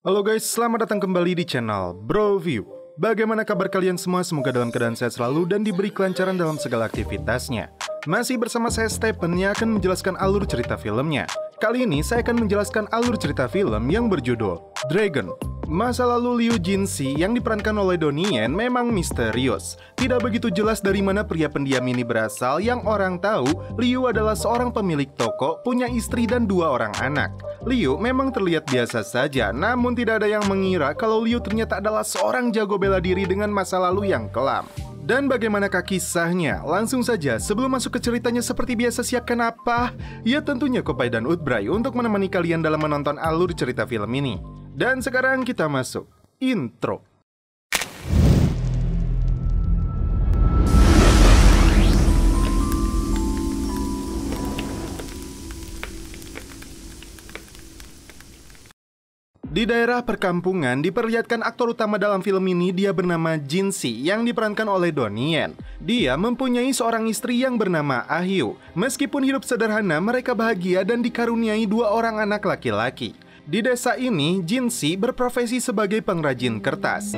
Halo guys, selamat datang kembali di channel Bro View. Bagaimana kabar kalian semua? Semoga dalam keadaan sehat selalu dan diberi kelancaran dalam segala aktivitasnya. Masih bersama saya Stephen yang akan menjelaskan alur cerita filmnya. Kali ini saya akan menjelaskan alur cerita film yang berjudul Dragon. Masa lalu Liu Jinxi yang diperankan oleh Donnie Yen memang misterius. Tidak begitu jelas dari mana pria pendiam ini berasal. Yang orang tahu, Liu adalah seorang pemilik toko, punya istri dan 2 orang anak. Liu memang terlihat biasa saja, namun tidak ada yang mengira kalau Liu ternyata adalah seorang jago bela diri dengan masa lalu yang kelam. Dan bagaimanakah kisahnya? Langsung saja, sebelum masuk ke ceritanya seperti biasa, siapkan apa? Ya tentunya Kopai dan Utbray untuk menemani kalian dalam menonton alur cerita film ini. Dan sekarang kita masuk intro. Di daerah perkampungan diperlihatkan aktor utama dalam film ini, dia bernama Jinxi yang diperankan oleh Donnie Yen. Dia mempunyai seorang istri yang bernama Ah Hyu. Meskipun hidup sederhana, mereka bahagia dan dikaruniai 2 orang anak laki-laki. Di desa ini, Jinxi berprofesi sebagai pengrajin kertas.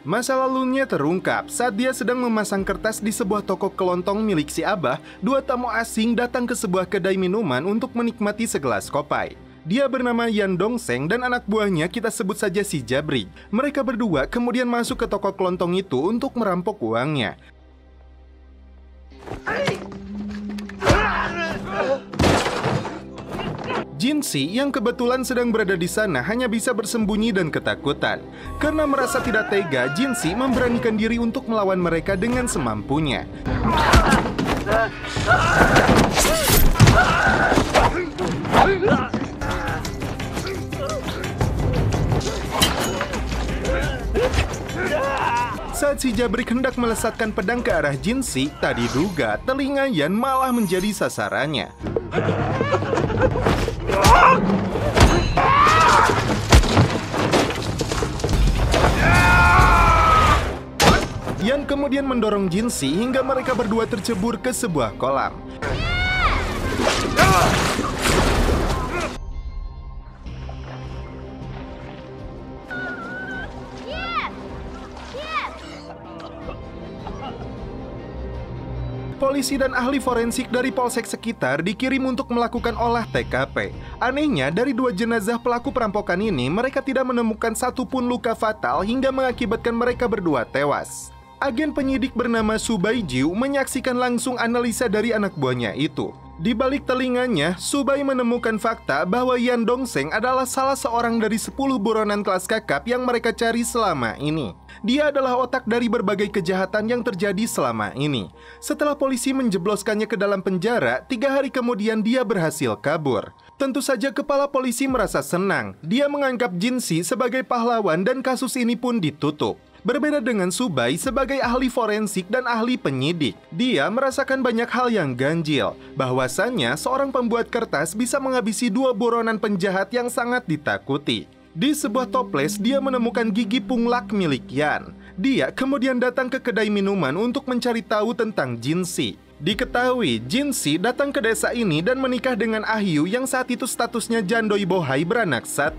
Masa lalunya terungkap saat dia sedang memasang kertas di sebuah toko kelontong milik si Abah. 2 tamu asing datang ke sebuah kedai minuman untuk menikmati segelas kopai. Dia bernama Yan Dongseng dan anak buahnya kita sebut saja si Jabrik. Mereka berdua kemudian masuk ke toko kelontong itu untuk merampok uangnya. Jinxi yang kebetulan sedang berada di sana hanya bisa bersembunyi dan ketakutan. Karena merasa tidak tega, Jinxi memberanikan diri untuk melawan mereka dengan semampunya. Saat si Jabrik hendak melesatkan pedang ke arah Jinxi, tak diduga telinga Yan malah menjadi sasarannya. Yan kemudian mendorong Jinxi hingga mereka berdua tercebur ke sebuah kolam. Polisi dan ahli forensik dari polsek sekitar dikirim untuk melakukan olah TKP. Anehnya, dari 2 jenazah pelaku perampokan ini, mereka tidak menemukan satupun luka fatal hingga mengakibatkan mereka berdua tewas. Agen penyidik bernama Su Baijiu menyaksikan langsung analisa dari anak buahnya itu. Di balik telinganya, Su Bai menemukan fakta bahwa Yan Dongseng adalah salah seorang dari 10 buronan kelas kakap yang mereka cari selama ini. Dia adalah otak dari berbagai kejahatan yang terjadi selama ini. Setelah polisi menjebloskannya ke dalam penjara, 3 hari kemudian dia berhasil kabur. Tentu saja kepala polisi merasa senang. Dia menganggap Jinxi sebagai pahlawan dan kasus ini pun ditutup. Berbeda dengan Su Bai sebagai ahli forensik dan ahli penyidik, dia merasakan banyak hal yang ganjil. Bahwasannya seorang pembuat kertas bisa menghabisi 2 buronan penjahat yang sangat ditakuti. Di sebuah toples, dia menemukan gigi punglak milik Yan. Dia kemudian datang ke kedai minuman untuk mencari tahu tentang Jinxi. Diketahui, Jinxi datang ke desa ini dan menikah dengan Ah Hyu yang saat itu statusnya jandoi bohai beranak 1.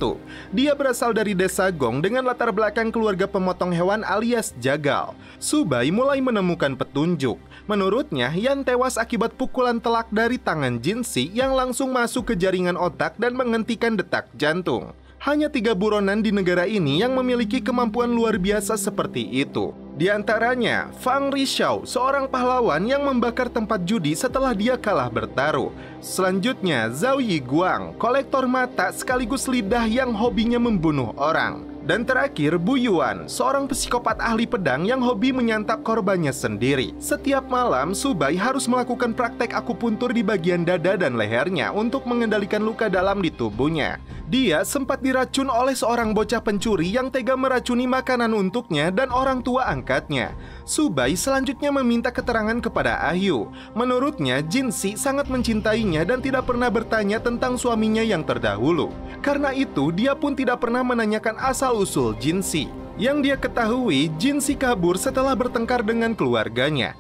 Dia berasal dari desa Gong dengan latar belakang keluarga pemotong hewan alias jagal. Su Bai mulai menemukan petunjuk. Menurutnya, Yan tewas akibat pukulan telak dari tangan Jinxi yang langsung masuk ke jaringan otak dan menghentikan detak jantung. Hanya 3 buronan di negara ini yang memiliki kemampuan luar biasa seperti itu. Di antaranya, Fang Rishao, seorang pahlawan yang membakar tempat judi setelah dia kalah bertaruh. Selanjutnya, Zhao Yiguang, kolektor mata sekaligus lidah yang hobinya membunuh orang. Dan terakhir, Bu Yuan, seorang psikopat ahli pedang yang hobi menyantap korbannya sendiri. Setiap malam, Su Bai harus melakukan praktek akupuntur di bagian dada dan lehernya untuk mengendalikan luka dalam di tubuhnya. Dia sempat diracun oleh seorang bocah pencuri yang tega meracuni makanan untuknya dan orang tua angkatnya. Subai selanjutnya meminta keterangan kepada Ahyu. Menurutnya, Jinsi sangat mencintainya dan tidak pernah bertanya tentang suaminya yang terdahulu. Karena itu, dia pun tidak pernah menanyakan asal-usul Jinsi. Yang dia ketahui, Jinsi kabur setelah bertengkar dengan keluarganya.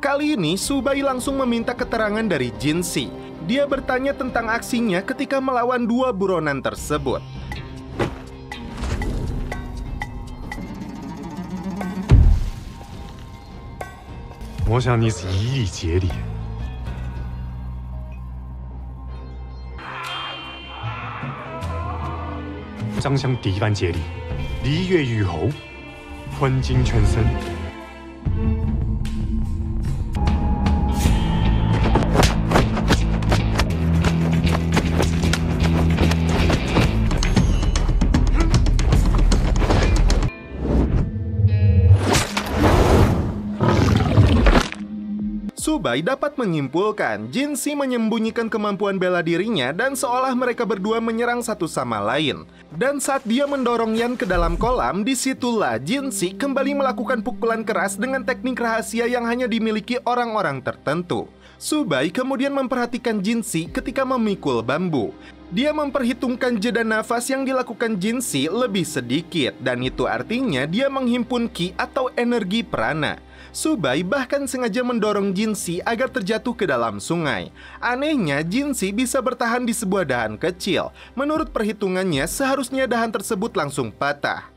Kali ini, Subai langsung meminta keterangan dari Jinsi. Dia bertanya tentang aksinya ketika melawan dua buronan tersebut. Saya想你是以礼节礼。张相敌番接礼，礼乐于侯，坤精全身。Subai dapat menyimpulkan Jinsi menyembunyikan kemampuan bela dirinya dan seolah mereka berdua menyerang satu sama lain. Dan saat dia mendorong Yan ke dalam kolam, disitulah Jinsi kembali melakukan pukulan keras dengan teknik rahasia yang hanya dimiliki orang-orang tertentu. Subai kemudian memperhatikan Jinsi ketika memikul bambu. Dia memperhitungkan jeda nafas yang dilakukan Jinsi lebih sedikit, dan itu artinya dia menghimpun ki atau energi prana. Subai bahkan sengaja mendorong Jinsi agar terjatuh ke dalam sungai. Anehnya, Jinsi bisa bertahan di sebuah dahan kecil. Menurut perhitungannya, seharusnya dahan tersebut langsung patah.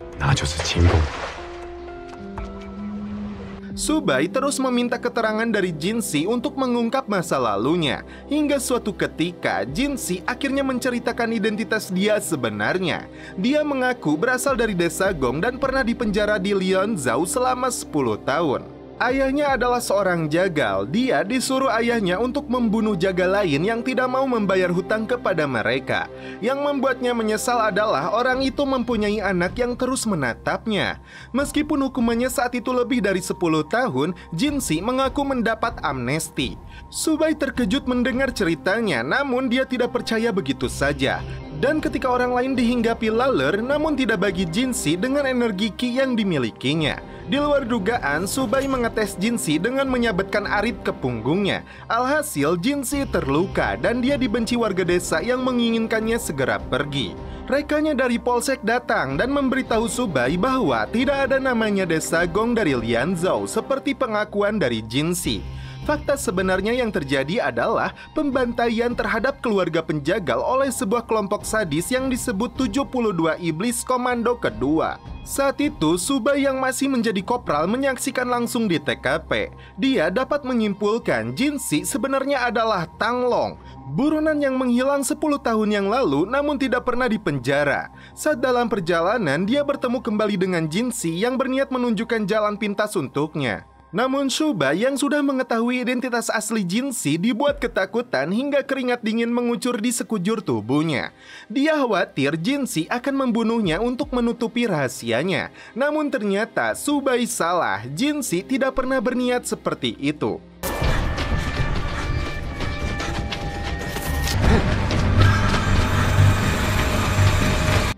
Subai terus meminta keterangan dari Jinsi untuk mengungkap masa lalunya. Hingga suatu ketika, Jinsi akhirnya menceritakan identitas dia sebenarnya. Dia mengaku berasal dari desa Gong dan pernah dipenjara di Lianzhou selama 10 tahun. Ayahnya adalah seorang jagal. Dia disuruh ayahnya untuk membunuh jagal lain yang tidak mau membayar hutang kepada mereka. Yang membuatnya menyesal adalah orang itu mempunyai anak yang terus menatapnya. Meskipun hukumannya saat itu lebih dari 10 tahun, Jinsi mengaku mendapat amnesti. Subai terkejut mendengar ceritanya, namun dia tidak percaya begitu saja. Dan ketika orang lain dihinggapi laler, namun tidak bagi Jinsi dengan energi ki yang dimilikinya. Di luar dugaan, Subai mengetes Jinsi dengan menyabetkan arit ke punggungnya. Alhasil, Jinsi terluka dan dia dibenci warga desa yang menginginkannya segera pergi. Rekannya dari Polsek datang dan memberitahu Subai bahwa tidak ada namanya desa Gong dari Lianzhou seperti pengakuan dari Jinsi. Fakta sebenarnya yang terjadi adalah pembantaian terhadap keluarga penjagal oleh sebuah kelompok sadis yang disebut 72 Iblis Komando Kedua. Saat itu, Subai yang masih menjadi kopral menyaksikan langsung di TKP. Dia dapat menyimpulkan Jinsi sebenarnya adalah Tang Long, buronan yang menghilang 10 tahun yang lalu namun tidak pernah dipenjara. Saat dalam perjalanan, dia bertemu kembali dengan Jinsi yang berniat menunjukkan jalan pintas untuknya. Namun Subai yang sudah mengetahui identitas asli Jinsi dibuat ketakutan hingga keringat dingin mengucur di sekujur tubuhnya. Dia khawatir Jinsi akan membunuhnya untuk menutupi rahasianya. Namun ternyata Subai salah, Jinsi tidak pernah berniat seperti itu.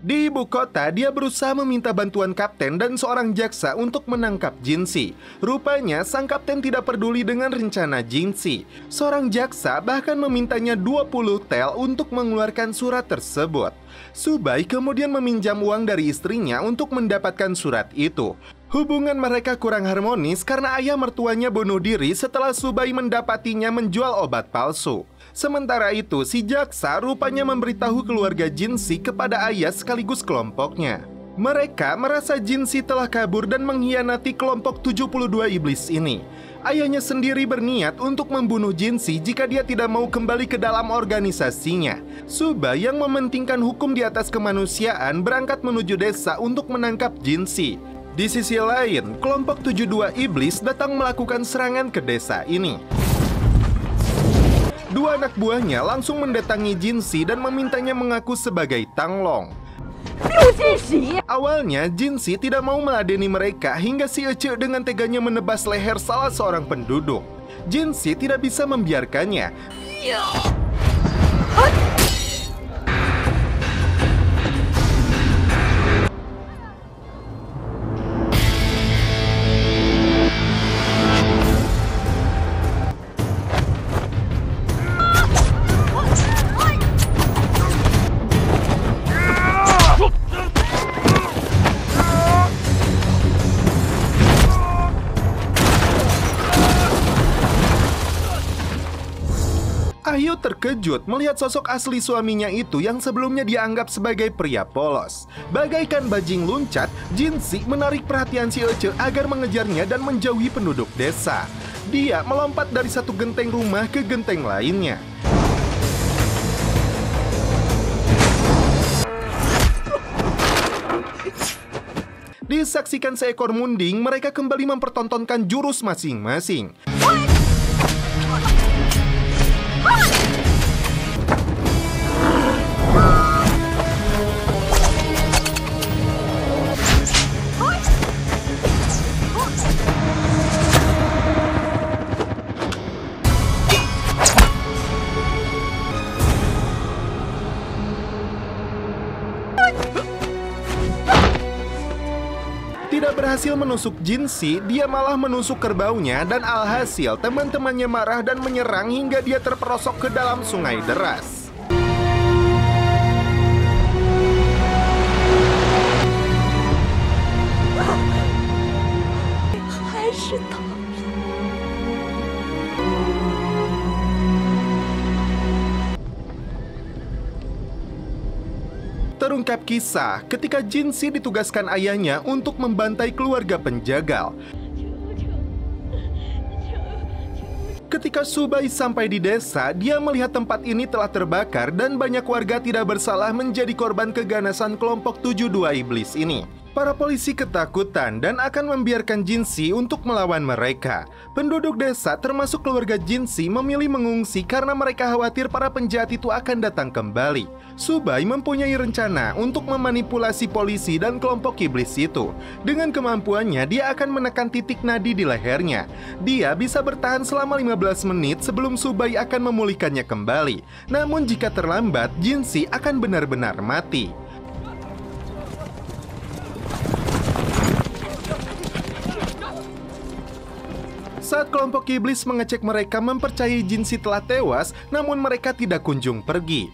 Di ibu kota, dia berusaha meminta bantuan kapten dan seorang jaksa untuk menangkap Jinsi. Rupanya, sang kapten tidak peduli dengan rencana Jinsi. Seorang jaksa bahkan memintanya 20 tel untuk mengeluarkan surat tersebut. Subai kemudian meminjam uang dari istrinya untuk mendapatkan surat itu. Hubungan mereka kurang harmonis karena ayah mertuanya bunuh diri setelah Subai mendapatinya menjual obat palsu. Sementara itu, si jaksa rupanya memberitahu keluarga Jinsi kepada ayah sekaligus kelompoknya. Mereka merasa Jinsi telah kabur dan mengkhianati kelompok 72 iblis ini. Ayahnya sendiri berniat untuk membunuh Jinsi jika dia tidak mau kembali ke dalam organisasinya. Subai yang mementingkan hukum di atas kemanusiaan berangkat menuju desa untuk menangkap Jinsi. Di sisi lain, kelompok 72 iblis datang melakukan serangan ke desa ini. Dua anak buahnya langsung mendatangi Jinsi dan memintanya mengaku sebagai Tang Long. Awalnya, Jinsi tidak mau meladeni mereka hingga si Ece dengan teganya menebas leher salah seorang penduduk. Jinsi tidak bisa membiarkannya. Ahyu terkejut melihat sosok asli suaminya itu yang sebelumnya dianggap sebagai pria polos. Bagaikan bajing luncat, Jinsi menarik perhatian si Ece agar mengejarnya dan menjauhi penduduk desa. Dia melompat dari satu genteng rumah ke genteng lainnya. Disaksikan seekor munding, mereka kembali mempertontonkan jurus masing-masing. Tidak berhasil menusuk Jinsi, dia malah menusuk kerbaunya dan alhasil teman-temannya marah dan menyerang hingga dia terperosok ke dalam sungai deras. Terungkap kisah ketika Jinsi ditugaskan ayahnya untuk membantai keluarga penjagal. Ketika Subai sampai di desa, dia melihat tempat ini telah terbakar dan banyak warga tidak bersalah menjadi korban keganasan kelompok 72 iblis ini. Para polisi ketakutan dan akan membiarkan Jinsi untuk melawan mereka. Penduduk desa termasuk keluarga Jinsi memilih mengungsi karena mereka khawatir para penjahat itu akan datang kembali. Subai mempunyai rencana untuk memanipulasi polisi dan kelompok iblis itu. Dengan kemampuannya, dia akan menekan titik nadi di lehernya. Dia bisa bertahan selama 15 menit sebelum Subai akan memulihkannya kembali. Namun jika terlambat, Jinsi akan benar-benar mati. Saat kelompok iblis mengecek, mereka mempercayai Jinsi telah tewas, namun mereka tidak kunjung pergi.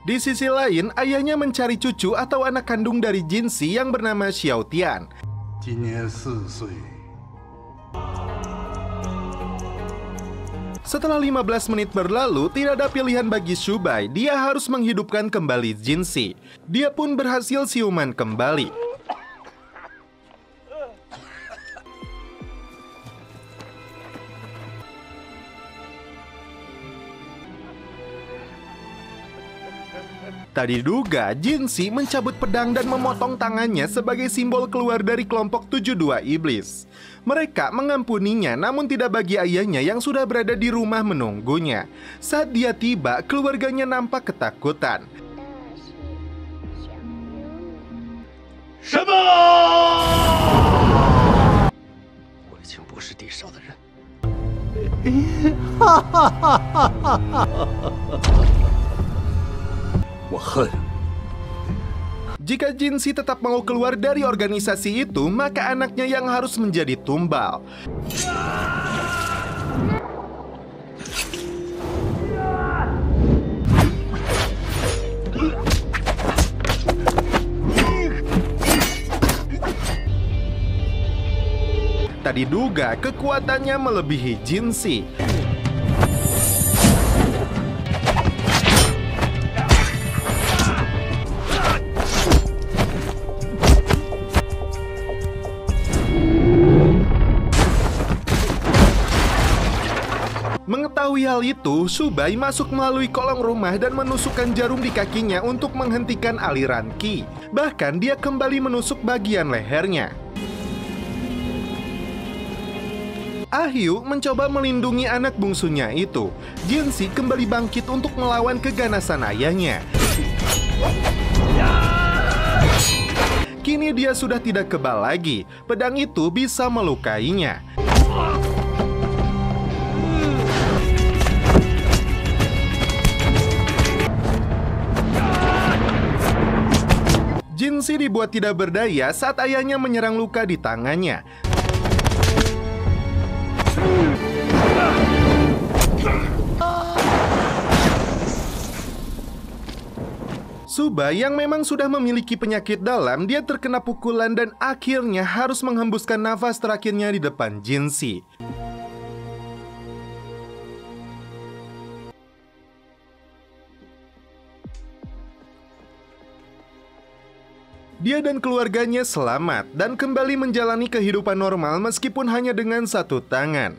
Di sisi lain, ayahnya mencari cucu atau anak kandung dari Jinsi yang bernama Xiao Tian. Setelah 15 menit berlalu, tidak ada pilihan bagi Subai. Dia harus menghidupkan kembali Jinsi. Dia pun berhasil siuman kembali. Tak diduga, Jinsi mencabut pedang dan memotong tangannya sebagai simbol keluar dari kelompok 72 iblis. Mereka mengampuninya, namun tidak bagi ayahnya yang sudah berada di rumah menunggunya. Saat dia tiba, keluarganya nampak ketakutan. Jika Jinsi tetap mau keluar dari organisasi itu, maka anaknya yang harus menjadi tumbal. Tak diduga, kekuatannya melebihi Jinsi. Mengetahui hal itu, Subai masuk melalui kolong rumah dan menusukkan jarum di kakinya untuk menghentikan aliran ki. Bahkan dia kembali menusuk bagian lehernya. Ahyu mencoba melindungi anak bungsunya itu. Jinsi kembali bangkit untuk melawan keganasan ayahnya. Kini dia sudah tidak kebal lagi. Pedang itu bisa melukainya. Jinsi dibuat tidak berdaya saat ayahnya menyerang luka di tangannya. Suba yang memang sudah memiliki penyakit dalam, dia terkena pukulan dan akhirnya harus menghembuskan nafas terakhirnya di depan Jinshi. Dia dan keluarganya selamat dan kembali menjalani kehidupan normal meskipun hanya dengan satu tangan.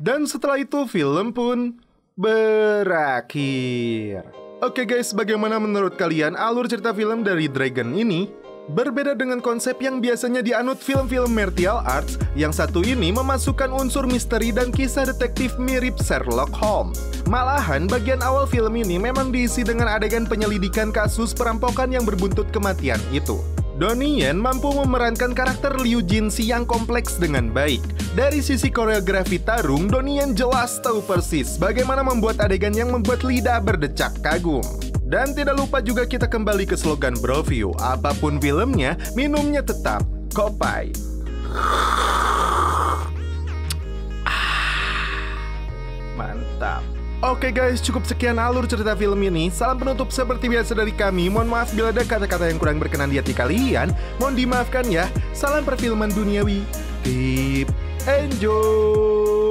Dan setelah itu film pun berakhir. Oke guys, bagaimana menurut kalian alur cerita film dari Dragon ini? Berbeda dengan konsep yang biasanya dianut film-film martial arts, yang satu ini memasukkan unsur misteri dan kisah detektif mirip Sherlock Holmes. Malahan, bagian awal film ini memang diisi dengan adegan penyelidikan kasus perampokan yang berbuntut kematian itu. Donnie Yen mampu memerankan karakter Liu Jinshi yang kompleks dengan baik. Dari sisi koreografi tarung, Donnie Yen jelas tahu persis bagaimana membuat adegan yang membuat lidah berdecak kagum. Dan tidak lupa juga kita kembali ke slogan Broview, apapun filmnya, minumnya tetap Kopai. Mantap. Oke guys, cukup sekian alur cerita film ini. Salam penutup seperti biasa dari kami. Mohon maaf bila ada kata-kata yang kurang berkenan di hati kalian. Mohon dimaafkan ya. Salam perfilman duniawi. Keep enjoy.